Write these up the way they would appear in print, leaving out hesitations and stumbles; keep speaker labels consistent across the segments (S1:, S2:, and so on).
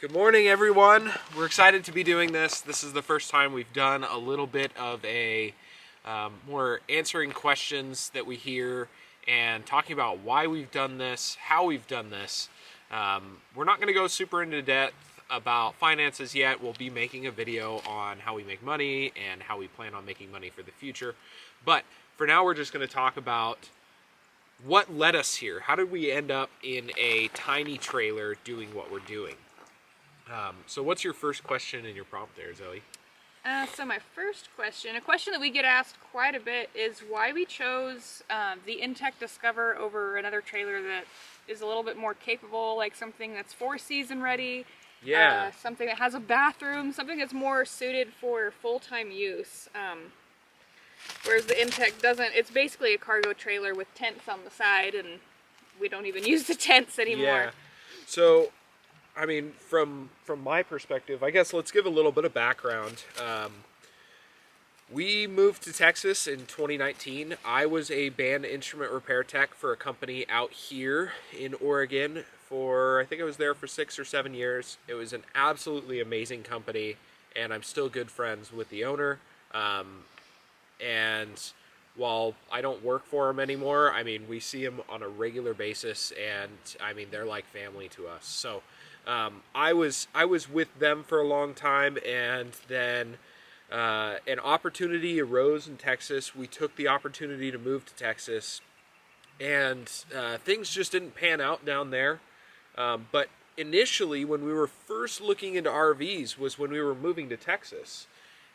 S1: Good morning, everyone. We're excited to be doing this. This is the first time we've done a little bit of a more answering questions that we hear and talking about why we've done this, how we've done this. We're not going to go super into depth about finances yet. We'll be making a video on how we make money and how we plan on making money for the future. But for now, we're just going to talk about what led us here. How did we end up in a tiny trailer doing what we're doing? So what's your first question in your prompt there, Zoe?
S2: So my first question, a question that we get asked quite a bit, is why we chose the Intech Discover over another trailer that is a little bit more capable, like something that's 4-season ready, something that has a bathroom, something that's more suited for full-time use. Whereas the Intech doesn't. It's basically a cargo trailer with tents on the side, and we don't even use the tents anymore.
S1: Yeah. So, I mean, from my perspective, I guess let's give a little bit of background. We moved to Texas in 2019. I was a band instrument repair tech for a company out here in Oregon I think I was there for 6 or 7 years. It was an absolutely amazing company, and I'm still good friends with the owner. And while I don't work for them anymore, I mean, we see them on a regular basis, and I mean, they're like family to us. So I was with them for a long time, and then an opportunity arose in Texas. We took the opportunity to move to Texas, and things just didn't pan out down there. But initially, when we were first looking into RVs was when we were moving to Texas.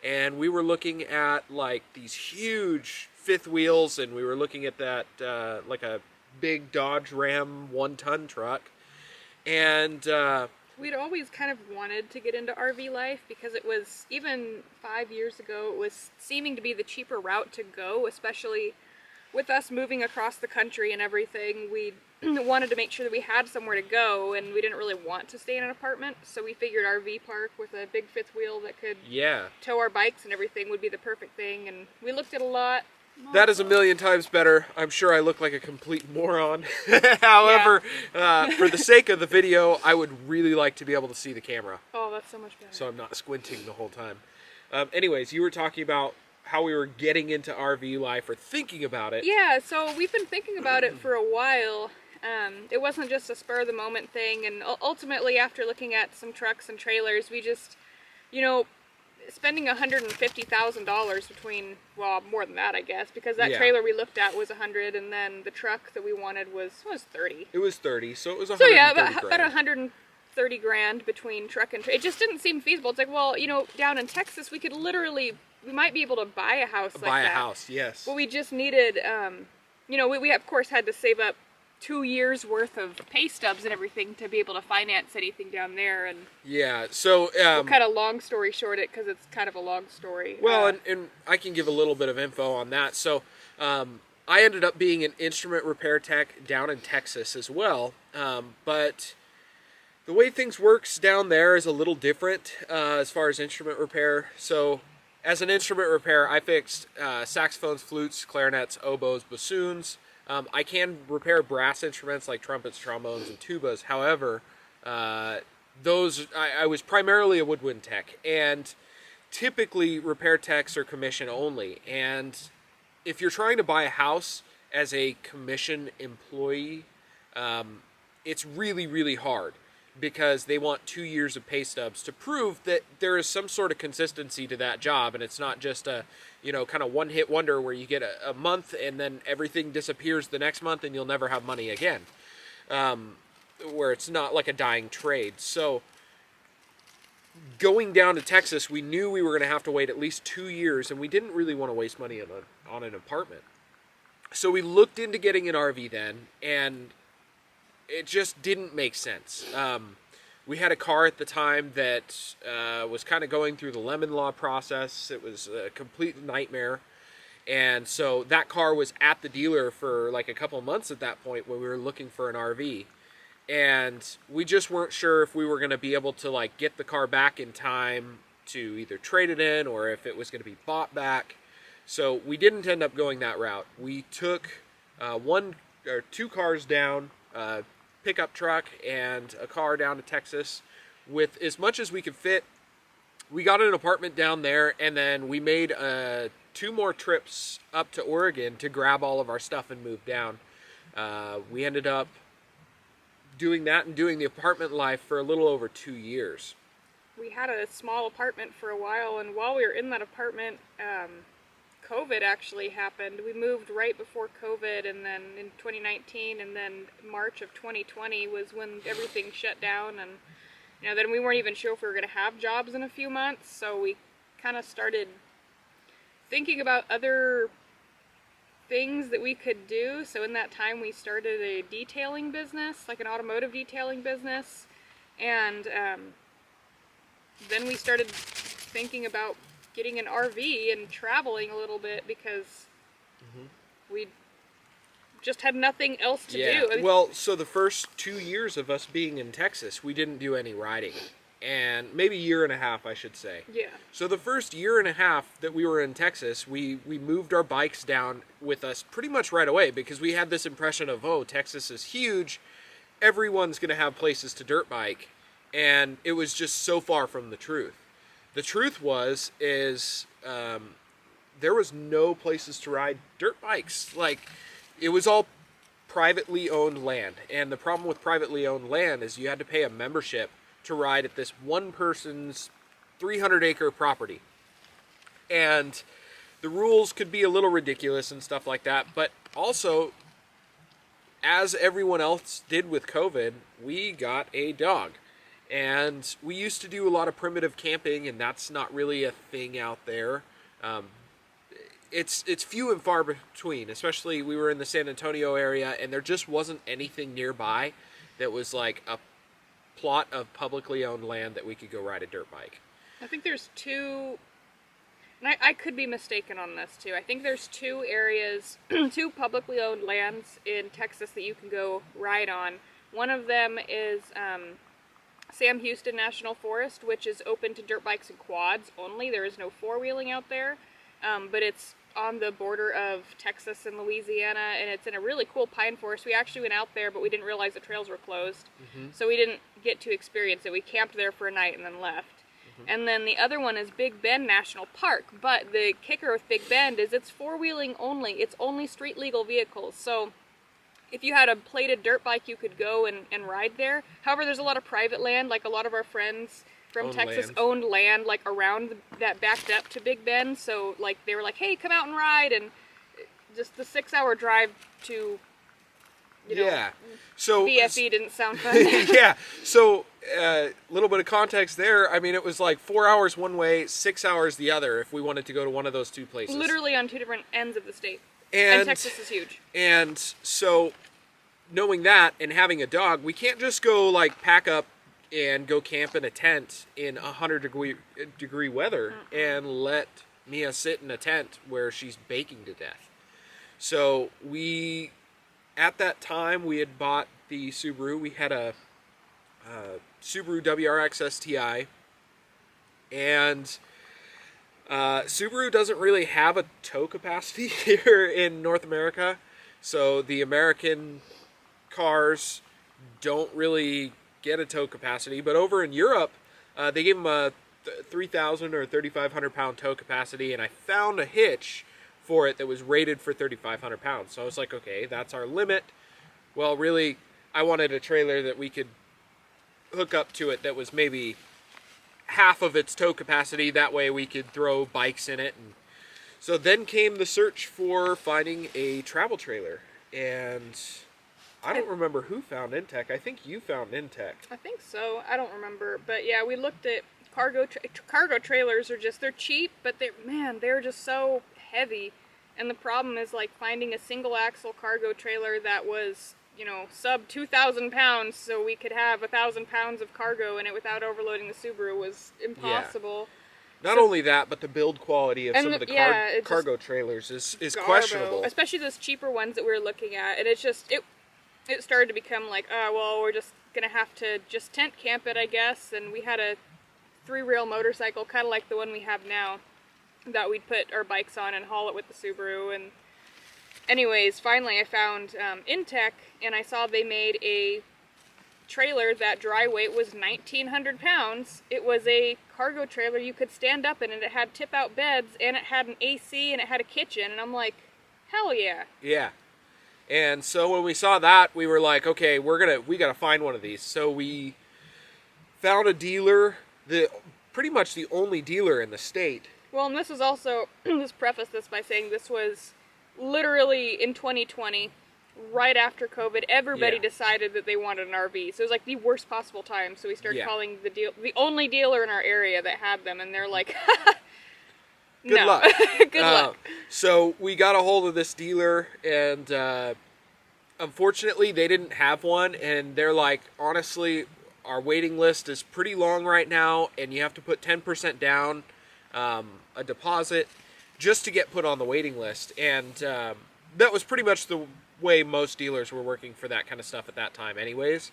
S1: And we were looking at like these huge fifth wheels, and we were looking at that like a big Dodge Ram 1-ton truck. And
S2: we'd always kind of wanted to get into RV life because it was, even 5 years ago, it was seeming to be the cheaper route to go, especially with us moving across the country and everything. We wanted to make sure that we had somewhere to go, and we didn't really want to stay in an apartment, so we figured RV park with a big fifth wheel that could tow our bikes and everything would be the perfect thing, and we looked at a lot.
S1: That is a million times better. I'm sure I look like a complete moron. However, for the sake of the video, I would really like to be able to see the camera.
S2: Oh, that's so much better.
S1: So I'm not squinting the whole time. Anyways, you were talking about how we were getting into RV life or thinking about it.
S2: Yeah, so we've been thinking about it for a while. It wasn't just a spur of the moment thing, and ultimately after looking at some trucks and trailers, we just, spending $150,000 between, well, more than that, I guess, because that trailer we looked at was $100, and then the truck that we wanted was $30.
S1: It was $30, so it was $130.
S2: So yeah, about $130,000 between truck and trailer. It just didn't seem feasible. It's like, well, down in Texas, we might be able to buy a house like that.
S1: Buy a house, yes.
S2: But we just needed, we of course had to save up 2 years worth of pay stubs and everything to be able to finance anything down there. And
S1: so
S2: we'll kind of long story short it because it's kind of a long story.
S1: Well, and I can give a little bit of info on that. So I ended up being an instrument repair tech down in Texas as well. But the way things works down there is a little different as far as instrument repair. So as an instrument repair, I fixed saxophones, flutes, clarinets, oboes, bassoons. I can repair brass instruments like trumpets, trombones, and tubas. However, I was primarily a woodwind tech, and typically repair techs are commission only. And if you're trying to buy a house as a commission employee, it's really, really hard because they want 2 years of pay stubs to prove that there is some sort of consistency to that job, and it's not just a kind of one-hit wonder where you get a month and then everything disappears the next month and you'll never have money again, where it's not like a dying trade. So going down to Texas, we knew we were going to have to wait at least 2 years, and we didn't really want to waste money on an apartment. So we looked into getting an RV then, and it just didn't make sense. We had a car at the time that was kind of going through the lemon law process. It was a complete nightmare. And so that car was at the dealer for like a couple of months at that point when we were looking for an RV. And we just weren't sure if we were going to be able to like get the car back in time to either trade it in or if it was going to be bought back. So we didn't end up going that route. We took 2 cars down, pickup truck and a car down to Texas. with as much as we could fit, we got an apartment down there, and then we made 2 more trips up to Oregon to grab all of our stuff and move down. We ended up doing that and doing the apartment life for a little over 2 years.
S2: We had a small apartment for a while, and while we were in that apartment, COVID actually happened. We moved right before COVID, and then in 2019, and then March of 2020 was when everything shut down, and then we weren't even sure if we were going to have jobs in a few months, so we kind of started thinking about other things that we could do. So in that time, we started a detailing business, like an automotive detailing business, and then we started thinking about getting an RV and traveling a little bit because we just had nothing else to do.
S1: Well, so the first 2 years of us being in Texas, we didn't do any riding. And maybe 1.5 years, I should say.
S2: Yeah.
S1: So the first 1.5 years that we were in Texas, we moved our bikes down with us pretty much right away because we had this impression of, oh, Texas is huge. Everyone's going to have places to dirt bike. And it was just so far from the truth. The truth is there was no places to ride dirt bikes. Like, it was all privately owned land. And the problem with privately owned land is you had to pay a membership to ride at this one person's 300-acre property. And the rules could be a little ridiculous and stuff like that. But also, as everyone else did with COVID, we got a dog. And we used to do a lot of primitive camping, and that's not really a thing out there. It's few and far between, especially we were in the San Antonio area, and there just wasn't anything nearby that was like a plot of publicly owned land that we could go ride a dirt bike.
S2: I think there's 2, and I could be mistaken on this too. I think there's 2 areas, 2 publicly owned lands in Texas that you can go ride on. One of them is Sam Houston National Forest, which is open to dirt bikes and quads only. There is no 4-wheeling out there, but it's on the border of Texas and Louisiana, and it's in a really cool pine forest. We actually went out there, but we didn't realize the trails were closed, so we didn't get to experience it. We camped there for a night and then left. And then the other one is Big Bend National Park, but the kicker with Big Bend is it's 4-wheeling only. It's only street legal vehicles, so if you had a plated dirt bike, you could go and ride there. However, there's a lot of private land, like a lot of our friends from Texas owned land like around that backed up to Big Bend, so like they were like, hey, come out and ride, and just the 6-hour drive to
S1: so
S2: BFE didn't sound fun.
S1: Yeah, so a little bit of context there. I mean, it was like 4 hours one way, 6 hours the other if we wanted to go to one of those 2 places.
S2: Literally on 2 different ends of the state. And Texas is huge. And
S1: so knowing that and having a dog, we can't just go like pack up and go camp in a tent in 100-degree weather and let Mia sit in a tent where she's baking to death. So at that time, we had bought the Subaru. We had a Subaru WRX STI, and Subaru doesn't really have a tow capacity here in North America, so the American cars don't really get a tow capacity. But over in Europe, they gave them a 3,000 or 3,500 pound tow capacity, and I found a hitch for it that was rated for 3,500 pounds. So I was like, okay, that's our limit. Well, really, I wanted a trailer that we could hook up to it that was maybe half of its tow capacity. That way we could throw bikes in it. And so then came the search for finding a travel trailer. And I don't remember who found Intech. I think you found Intech.
S2: I think so. I don't remember. But yeah, we looked at cargo trailers. They're cheap, but they're just so heavy. And the problem is like finding a single axle cargo trailer that was, sub 2,000 pounds, so we could have 1,000 pounds of cargo in it without overloading the Subaru was impossible.
S1: Yeah. Not only that, but the build quality of some of the cargo trailers is questionable.
S2: Especially those cheaper ones that we were looking at. And it started to become like, well, we're just gonna have to just tent camp it, I guess. And we had a 3-rail motorcycle, kind of like the one we have now, that we'd put our bikes on and haul it with the Subaru. And anyways, finally I found Intech, and I saw they made a trailer that dry weight was 1,900 pounds. It was a cargo trailer you could stand up in, and it had tip-out beds, and it had an AC, and it had a kitchen, and I'm like, hell yeah.
S1: Yeah. And so when we saw that, we were like, okay, we got to find one of these. So we found a dealer, pretty much the only dealer in the state.
S2: Well, and this is also, let's preface this by saying this was literally in 2020, right after COVID. Everybody decided that they wanted an RV. So it was like the worst possible time. So we started calling the only dealer in our area that had them, and they're like,
S1: Good luck.
S2: Good luck.
S1: So we got a hold of this dealer, and unfortunately they didn't have one, and they're like, honestly, our waiting list is pretty long right now, and you have to put 10% down, a deposit, just to get put on the waiting list. And that was pretty much the way most dealers were working for that kind of stuff at that time anyways.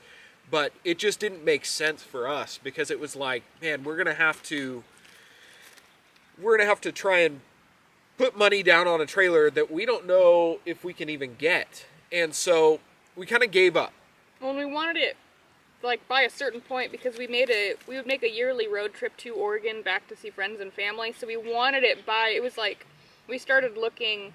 S1: But it just didn't make sense for us, because it was like, man, we're gonna have to try and put money down on a trailer that we don't know if we can even get. And so we kind of gave up.
S2: Well, we wanted it like by a certain point, because we would make a yearly road trip to Oregon back to see friends and family. So we wanted it it was like, we started looking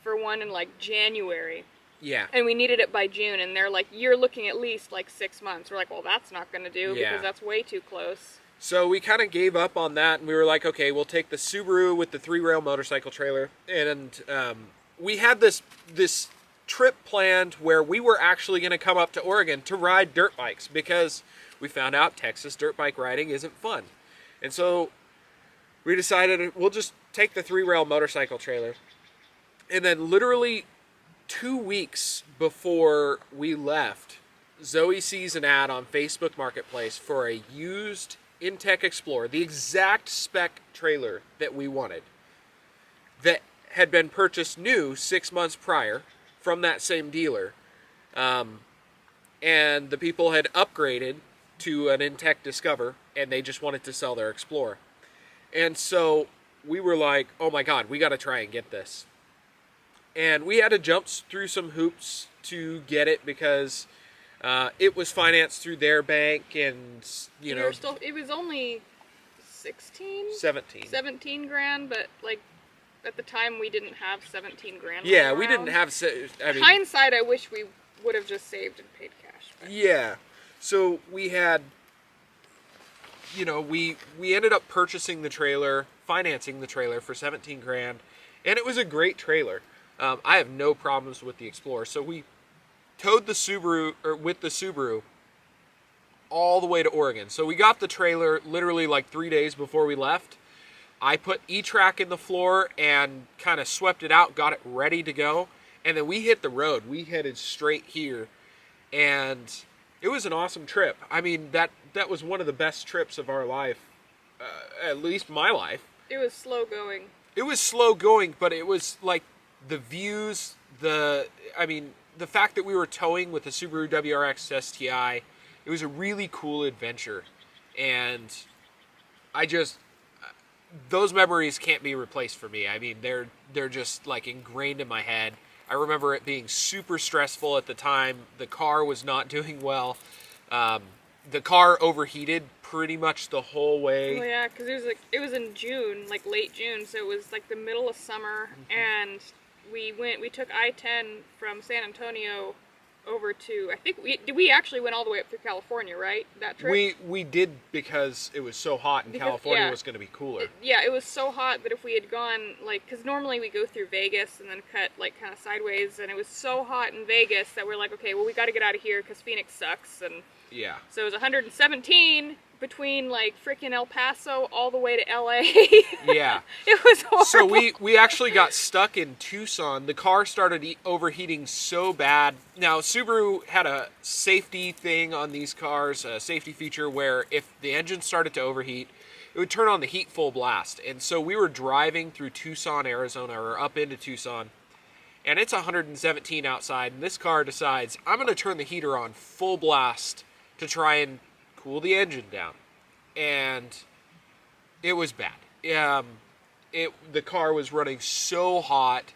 S2: for one in like January.
S1: Yeah.
S2: And we needed it by June, and they're like, you're looking at least like 6 months. We're like, well, that's not going to do, because that's way too close.
S1: So we kind of gave up on that, and we were like, okay, we'll take the Subaru with the 3-rail motorcycle trailer. And we had this trip planned where we were actually going to come up to Oregon to ride dirt bikes, because we found out Texas dirt bike riding isn't fun. And so we decided we'll just take the 3-rail motorcycle trailer. And then literally 2 weeks before we left, Zoe sees an ad on Facebook Marketplace for a used Intech Explorer, the exact spec trailer that we wanted, that had been purchased new 6 months prior from that same dealer. And the people had upgraded to an Intech Discover, and they just wanted to sell their Explorer. And so we were like, oh my god, we got to try and get this. And we had to jump through some hoops to get it, because it was financed through their bank, and you know,
S2: it was only 17 grand, but like at the time we didn't have 17 grand.
S1: Yeah, we didn't have. I mean,
S2: hindsight, I wish we would have just saved and paid cash. But.
S1: Yeah, so we had, you know, we ended up purchasing the trailer, financing the trailer for 17 grand, and it was a great trailer. I have no problems with the Explorer. So we towed the Subaru, with the Subaru, all the way to Oregon. So we got the trailer literally like 3 days before we left. I put E-Track in the floor and kind of swept it out, got it ready to go. And then we hit the road. We headed straight here. And it was an awesome trip. I mean, that was one of the best trips of our life, at least my life.
S2: It was slow going.
S1: It was slow going, but it was like, the views, the fact that we were towing with the Subaru WRX STI, it was a really cool adventure. And those memories can't be replaced for me. I mean, they're just like ingrained in my head. I remember it being super stressful at the time. The car was not doing well. The car overheated pretty much the whole way.
S2: Oh yeah, because it was in June, like late June, so it was like the middle of summer, and we took I-10 from San Antonio over to, I think we actually went all the way up through California, right? That trip?
S1: We did, because it was so hot, and California was going to be cooler.
S2: It was so hot that if we had gone, like, because normally we go through Vegas and then cut, like, kind of sideways, and it was so hot in Vegas that we're like, okay, well, we got to get out of here because Phoenix sucks, and
S1: yeah.
S2: So it was 117 between, like, freaking El Paso all the way to LA.
S1: Yeah.
S2: It was horrible.
S1: So we actually got stuck in Tucson. The car started overheating so bad. Now, Subaru had a safety thing on these cars, a safety feature where if the engine started to overheat, it would turn on the heat full blast. And so we were driving through Tucson, Arizona, or up into Tucson, and it's 117 outside, and this car decides, I'm going to turn the heater on full blast to try and cool the engine down. And it was bad. The car was running so hot.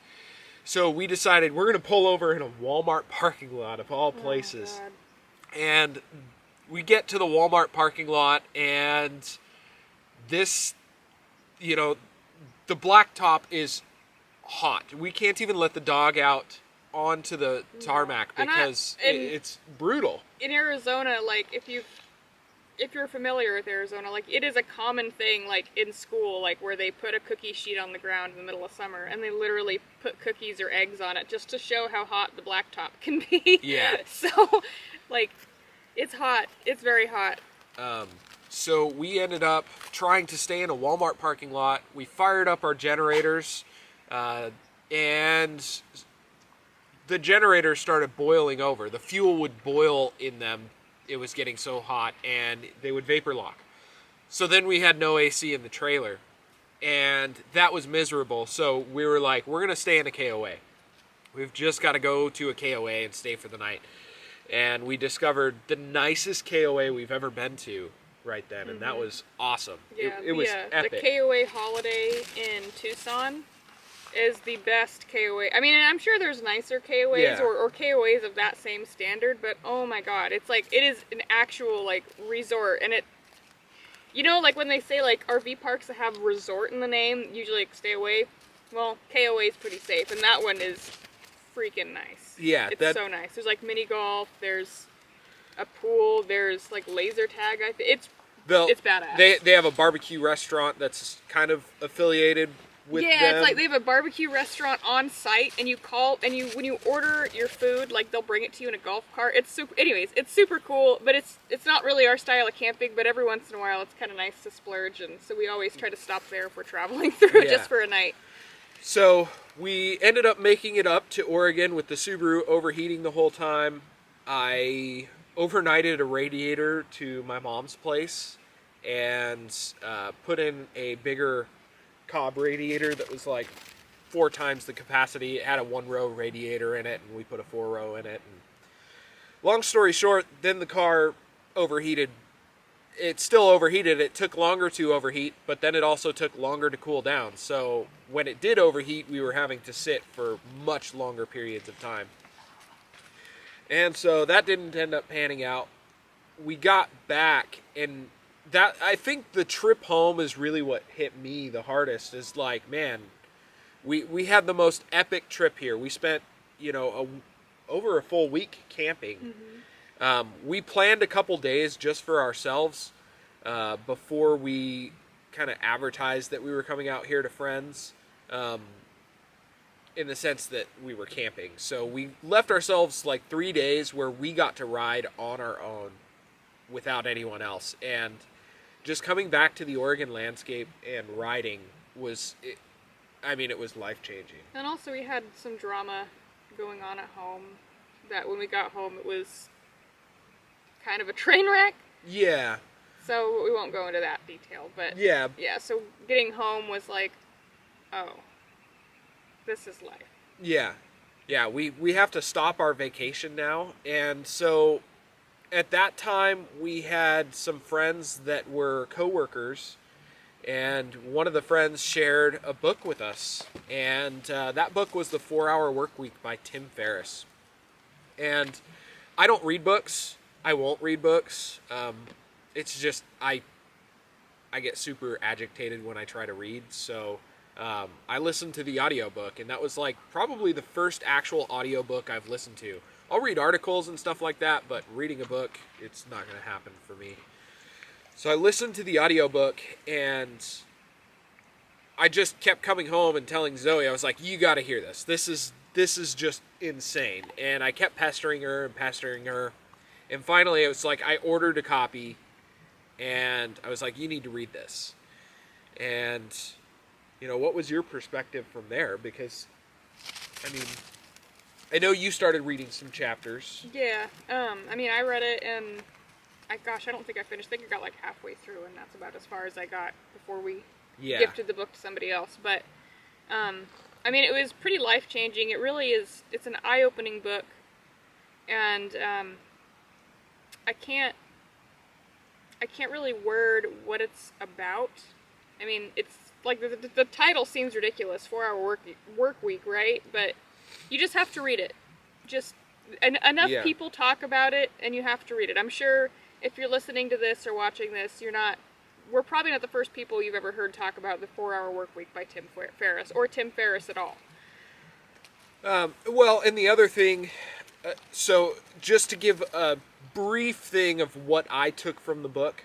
S1: So we decided we're going to pull over in a Walmart parking lot of all places.
S2: Oh,
S1: and we get to the Walmart parking lot, and this, you know, the blacktop is hot. We can't even let the dog out onto the tarmac
S2: And
S1: because
S2: and
S1: it's brutal.
S2: in Arizona, like if you're familiar with Arizona, like it is a common thing, like in school, like where they put a cookie sheet on the ground in the middle of summer, and they literally put cookies or eggs on it just to show how hot the blacktop can be.
S1: Yeah.
S2: So, like, it's hot. It's very hot.
S1: So we ended up trying to stay in a Walmart parking lot. We fired up our generators, and the generators started boiling over. The fuel would boil in them. It was getting so hot, and they would vapor lock. So then we had no AC in the trailer, and that was miserable. So we were like, we're going to stay in a KOA. We've just got to go to a KOA and stay for the night. And we discovered the nicest KOA we've ever been to right then, and that was awesome.
S2: Yeah,
S1: it was epic.
S2: The KOA Holiday in Tucson is the best KOA. I mean, I'm sure there's nicer KOAs
S1: Yeah.
S2: or KOAs of that same standard, but oh my god, it's like, it is an actual, like, resort, and it, you know, like when they say, like, RV parks that have resort in the name, usually, like, stay away, well, KOA is pretty safe, and that one is freaking nice.
S1: Yeah,
S2: It's so nice. There's, like, mini golf, there's a pool, there's, like, laser tag, it's badass.
S1: They have a barbecue restaurant that's kind of affiliated with them.
S2: It's like they have a barbecue restaurant on site, and you call, and when you order your food, like they'll bring it to you in a golf cart. It's super. Anyways, it's super cool, but it's not really our style of camping. But every once in a while, it's kind of nice to splurge, and so we always try to stop there if we're traveling through just for a night.
S1: So we ended up making it up to Oregon with the Subaru overheating the whole time. I overnighted a radiator to my mom's place and put in a bigger Cobb radiator that was like 4 times the capacity. It had a 1-row radiator in it, and we put a 4-row in it. And long story short, then the car overheated. It still overheated. It took longer to overheat, but then it also took longer to cool down. So when it did overheat, we were having to sit for much longer periods of time. And so that didn't end up panning out. We got back, and that, I think the trip home is really what hit me the hardest. Is like, man, we had the most epic trip here. We spent, over a full week camping. We planned a couple days just for ourselves before we kind of advertised that we were coming out here to friends, in the sense that we were camping. So we left ourselves like 3 days where we got to ride on our own without anyone else. And just coming back to the Oregon landscape and riding was, it was life-changing.
S2: And also we had some drama going on at home that when we got home it was kind of a train wreck.
S1: Yeah.
S2: So we won't go into that detail, but
S1: yeah,
S2: so getting home was like, oh, this is life.
S1: Yeah, we have to stop our vacation now. And so at that time we had some friends that were coworkers, and one of the friends shared a book with us, and that book was The 4-Hour Workweek by Tim Ferriss. And I don't read books. I won't read books. It's just I get super agitated when I try to read, so I listened to the audiobook, and that was like probably the first actual audiobook I've listened to. I'll read articles and stuff like that, but reading a book, it's not going to happen for me. So I listened to the audiobook, and I just kept coming home and telling Zoe, I was like, you got to hear this. This is just insane. And I kept pestering her. And finally, it was like, I ordered a copy, and I was like, you need to read this. And, what was your perspective from there? Because, I know you started reading some chapters.
S2: Yeah, I read it, and I don't think I finished. I think I got like halfway through, and that's about as far as I got before we gifted the book to somebody else. But, it was pretty life-changing. It really is. It's an eye-opening book, and I can't really word what it's about. It's like the title seems ridiculous, 4-hour work week, right? But you just have to read it. Enough people talk about it, and you have to read it. I'm sure if you're listening to this or watching this, we're probably not the first people you've ever heard talk about the 4-Hour Workweek by Tim Ferriss, or Tim Ferriss at all.
S1: Well, and the other thing, so just to give a brief thing of what I took from the book,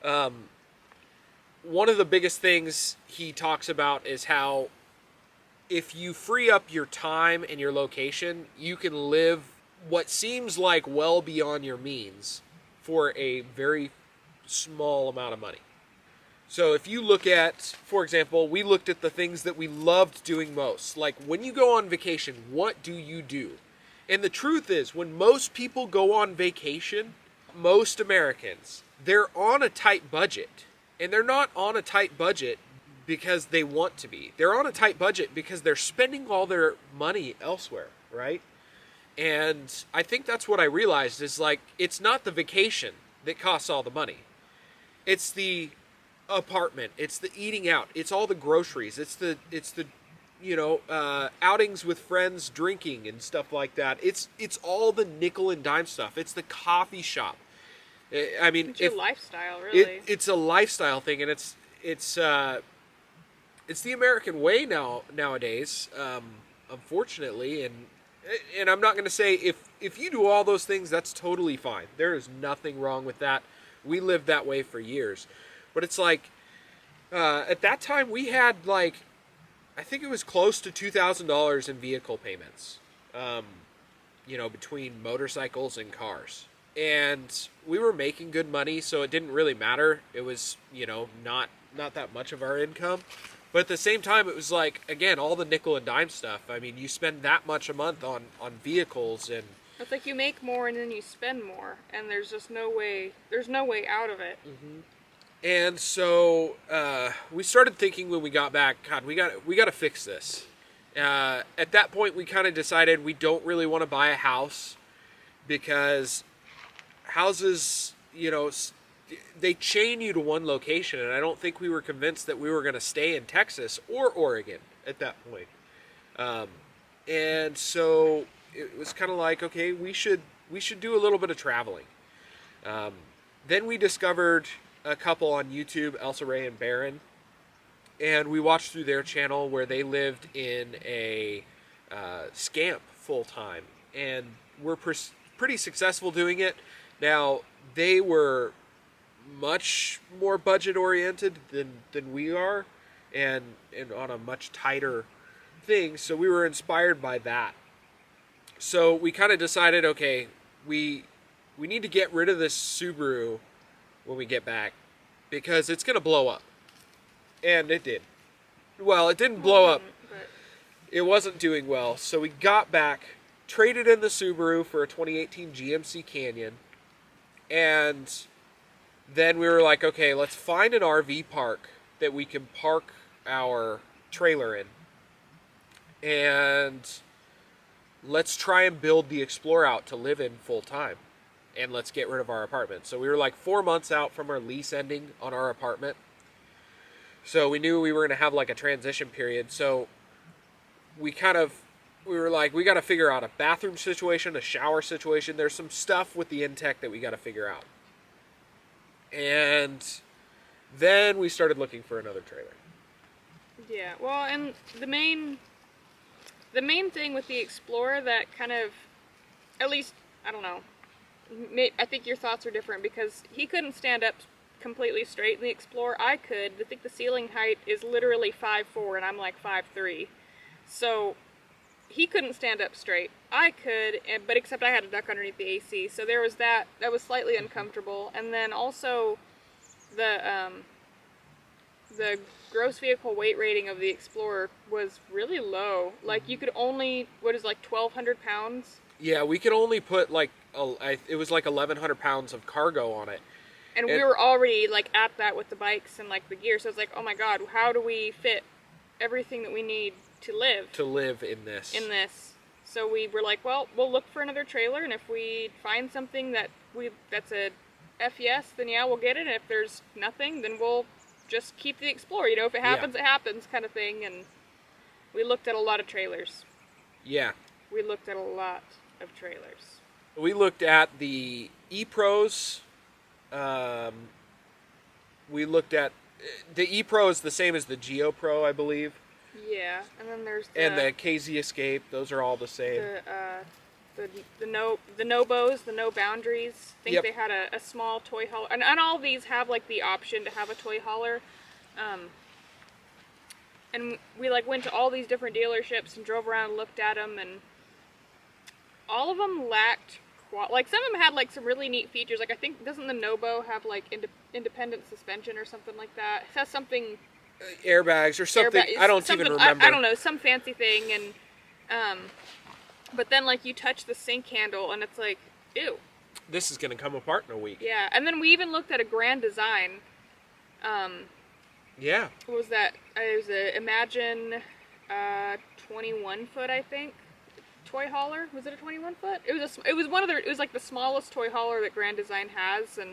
S1: one of the biggest things he talks about is how if you free up your time and your location, you can live what seems like well beyond your means for a very small amount of money. So if you look at, for example, we looked at the things that we loved doing most. Like when you go on vacation, what do you do? And the truth is, when most people go on vacation, most Americans, they're on a tight budget. And they're not on a tight budget because they want to be. They're on a tight budget because they're spending all their money elsewhere, right? And I think that's what I realized is like, it's not the vacation that costs all the money. It's the apartment, it's the eating out, it's all the groceries, it's the outings with friends, drinking and stuff like that. It's all the nickel and dime stuff. It's the coffee shop. I mean,
S2: it's your lifestyle, really.
S1: It's a lifestyle thing, and it's the American way nowadays, unfortunately. And I'm not going to say if you do all those things, that's totally fine. There is nothing wrong with that. We lived that way for years, but it's like at that time we had like I think it was close to $2,000 in vehicle payments, between motorcycles and cars. And we were making good money, so it didn't really matter. It was, not that much of our income. But at the same time, it was like, again, all the nickel and dime stuff. I mean, you spend that much a month on vehicles and...
S2: It's like you make more and then you spend more, and there's no way out of it.
S1: Mm-hmm. And so we started thinking when we got back, God, we got to fix this. At that point, we kind of decided we don't really want to buy a house because... houses, they chain you to one location, and I don't think we were convinced that we were going to stay in Texas or Oregon at that point. And so it was kind of like, okay, we should do a little bit of traveling. Then we discovered a couple on YouTube, Elsa Ray and Baron, and we watched through their channel where they lived in a scamp full time, and were pretty successful doing it. Now, they were much more budget-oriented than we are, and on a much tighter thing, so we were inspired by that. So we kind of decided, okay, we need to get rid of this Subaru when we get back, because it's going to blow up. And it did. Well, it didn't blow up. It wasn't doing well, so we got back, traded in the Subaru for a 2018 GMC Canyon. And then we were like, okay, let's find an RV park that we can park our trailer in. And let's try and build the Explorer out to live in full time. And let's get rid of our apartment. So we were like 4 months out from our lease ending on our apartment. So we knew we were going to have like a transition period. So we were like, we got to figure out a bathroom situation, a shower situation. There's some stuff with the Intech that we got to figure out. And then we started looking for another trailer.
S2: Yeah, well, and the main thing with the Explorer that kind of, at least, I don't know, I think your thoughts are different because he couldn't stand up completely straight in the Explorer. I could. I think the ceiling height is literally 5'4", and I'm like 5'3". So... he couldn't stand up straight. I could, but except I had to duck underneath the AC, so there was that was slightly uncomfortable. And then also the gross vehicle weight rating of the Explorer was really low. Like you could only, 1,200 pounds?
S1: Yeah, we could only put it was like 1,100 pounds of cargo on it.
S2: And we were already like at that with the bikes and like the gear, so it's like, oh my god, how do we fit everything that we need to live in this. So we were like, well, we'll look for another trailer, and if we find something that's a FES, then yeah, we'll get it. And if there's nothing, then we'll just keep the Explorer. If it happens, it happens, kind of thing. And we looked at a lot of trailers.
S1: Yeah.
S2: We looked at a lot of trailers.
S1: We looked at the E-Pros. We looked at the E-Pro is the same as the Geo Pro, I believe,
S2: Yeah, and then there's
S1: and the KZ Escape. Those are all the same.
S2: the Nobos, the No Boundaries. I think
S1: Yep.
S2: they had a small toy hauler, and all these have like the option to have a toy hauler. And we like went to all these different dealerships and drove around and looked at them, and all of them lacked like some of them had like some really neat features. Like I think doesn't the Nobo have like independent suspension or something like that? It has something
S1: Airbags or something.
S2: airbag-
S1: I don't
S2: something-
S1: even remember.
S2: I don't know, some fancy thing, and but then like you touch the sync handle and it's like, ew.
S1: This is going to come apart in a week.
S2: Yeah, and then we even looked at a Grand Design.
S1: Yeah.
S2: What was that? It was a Imagine 21 foot, I think. Toy hauler. Was it a 21 foot? It was one of their. It was like the smallest toy hauler that Grand Design has, and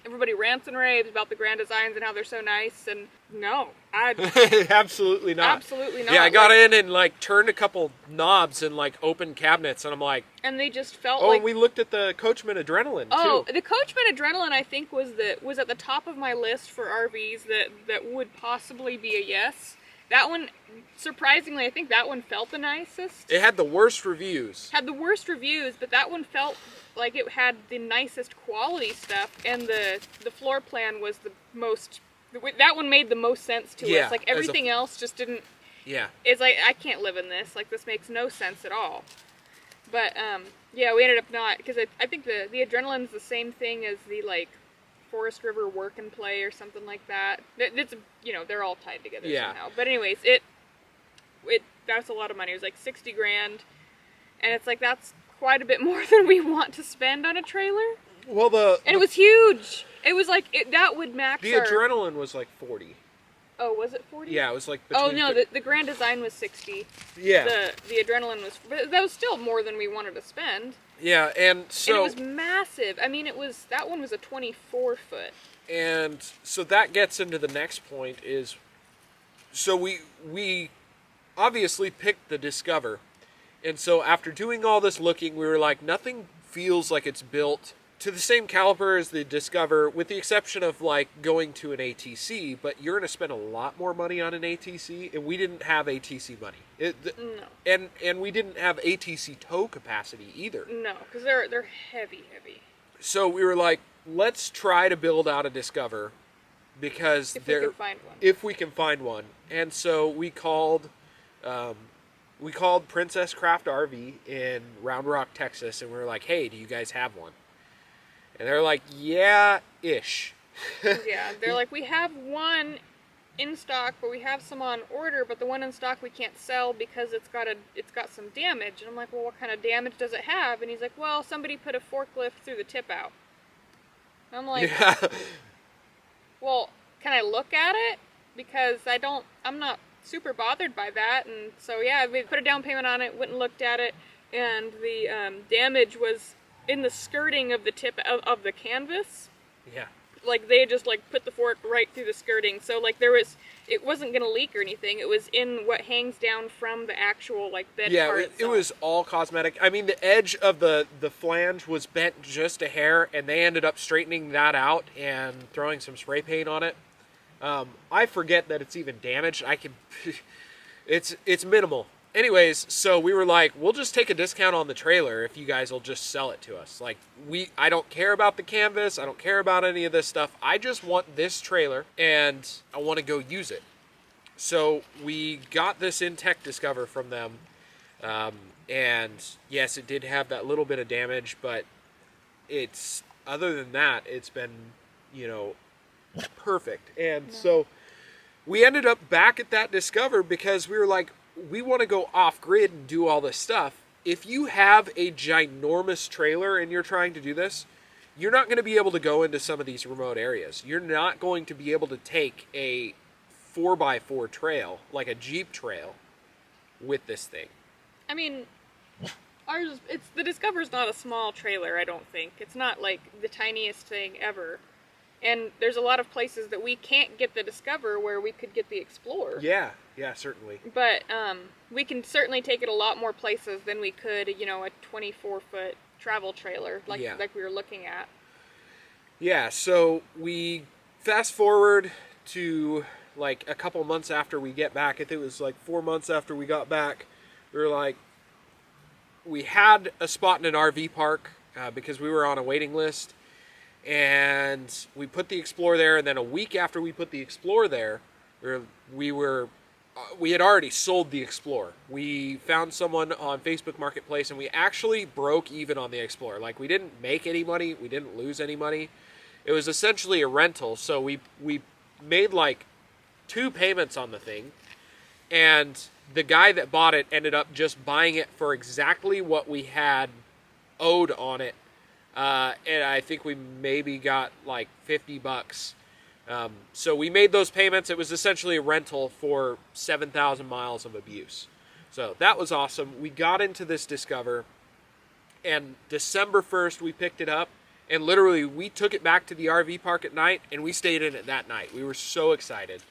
S2: everybody rants and raves about the Grand Designs and how they're so nice. And no,
S1: Absolutely not.
S2: absolutely not.
S1: Yeah, I got
S2: like,
S1: in and like turned a couple knobs and like opened cabinets, and I'm like,
S2: and they just felt
S1: oh,
S2: like.
S1: and we looked at the Coachman Adrenaline
S2: Oh,
S1: too.
S2: the Coachman Adrenaline, I think, was at the top of my list for RVs that would possibly be a yes. That one, surprisingly, I think that one felt the nicest.
S1: It had the worst reviews.
S2: Had the worst reviews, but that one felt like it had the nicest quality stuff, and the floor plan was the most. That one made the most sense to
S1: Yeah,
S2: us. Like
S1: as a-
S2: everything else just didn't.
S1: Yeah.
S2: It's like I can't live in this. Like this makes no sense at all. But yeah, we ended up not because I think the Adrenaline's the same thing as the like Forest River Work and Play or something like that. It's they're all tied together somehow. But anyways, it that's a lot of money. It was like 60 grand, and it's like that's quite a bit more than we want to spend on a trailer.
S1: Well,
S2: And it was huge. It was like that would max
S1: the
S2: our.
S1: Adrenaline was like 40.
S2: Oh, was it 40?
S1: Yeah, it was like.
S2: Oh
S1: Between
S2: no, the Grand Design was 60.
S1: yeah.
S2: The Adrenaline was, but that was still more than we wanted to spend.
S1: Yeah, and so.
S2: And it was massive. I mean, that one was a 24 foot.
S1: And so that gets into the next point is, so we obviously picked the Discover, and so after doing all this looking, we were like, nothing feels like it's built to the same caliber as the Discover, with the exception of like going to an ATC. But you're going to spend a lot more money on an ATC, and we didn't have ATC money.
S2: No.
S1: And we didn't have ATC tow capacity either.
S2: No, because they're heavy.
S1: So we were like, let's try to build out a Discover, because
S2: If we can find one.
S1: if we can find one. And so we called Princess Craft RV in Round Rock, Texas, and we were like, hey, do you guys have one? And they're like, yeah, ish.
S2: Yeah, they're like, we have one in stock, but we have some on order, but the one in stock we can't sell because it's got some damage. And I'm like, well, what kind of damage does it have? And he's like, well, somebody put a forklift through the tip out. And I'm like,
S1: Yeah.
S2: well, can I look at it? Because I'm not super bothered by that. And so, yeah, we put a down payment on it, went and looked at it, and the damage was in the skirting of the tip of the canvas.
S1: Yeah.
S2: Like, they just, like, put the fork right through the skirting. So, like, it wasn't going to leak or anything. It was in what hangs down from the actual, like, bed
S1: Yeah,
S2: part
S1: it
S2: itself.
S1: was all cosmetic. I mean, the edge of the flange was bent just a hair, and they ended up straightening that out and throwing some spray paint on it. I forget that it's even damaged. It's minimal. Anyways, so we were like, we'll just take a discount on the trailer if you guys will just sell it to us. Like, I don't care about the canvas. I don't care about any of this stuff. I just want this trailer, and I want to go use it. So we got this Intech Discover from them. And yes, it did have that little bit of damage, but other than that, it's been, perfect. And so we ended up back at that Discover because we were like, we want to go off grid and do all this stuff. If you have a ginormous trailer and you're trying to do this, you're not going to be able to go into some of these remote areas. You're not going to be able to take a 4x4 trail, like a Jeep trail, with this thing.
S2: I mean, the Discover's not a small trailer, I don't think. It's not like the tiniest thing ever. And there's a lot of places that we can't get the Discover where we could get the Explorer.
S1: Yeah, certainly.
S2: But we can certainly take it a lot more places than we could, a 24-foot travel trailer, like
S1: Yeah.
S2: like we were looking at.
S1: Yeah, so we fast forward to like a couple months after we get back. I think it was like 4 months after we got back. We were like, we had a spot in an RV park because we were on a waiting list, and we put the Explorer there. And then a week after we put the Explorer there, we had already sold the Explorer. We found someone on Facebook Marketplace, and we actually broke even on the Explorer. Like, we didn't make any money, we didn't lose any money. It was essentially a rental, so we made like 2 payments on the thing, and the guy that bought it ended up just buying it for exactly what we had owed on it, and I think we maybe got like $50. So we made those payments. It was essentially a rental for 7,000 miles of abuse. So that was awesome. We got into this Discover, and December 1st we picked it up, and literally we took it back to the RV park at night, and we stayed in it that night. We were so excited.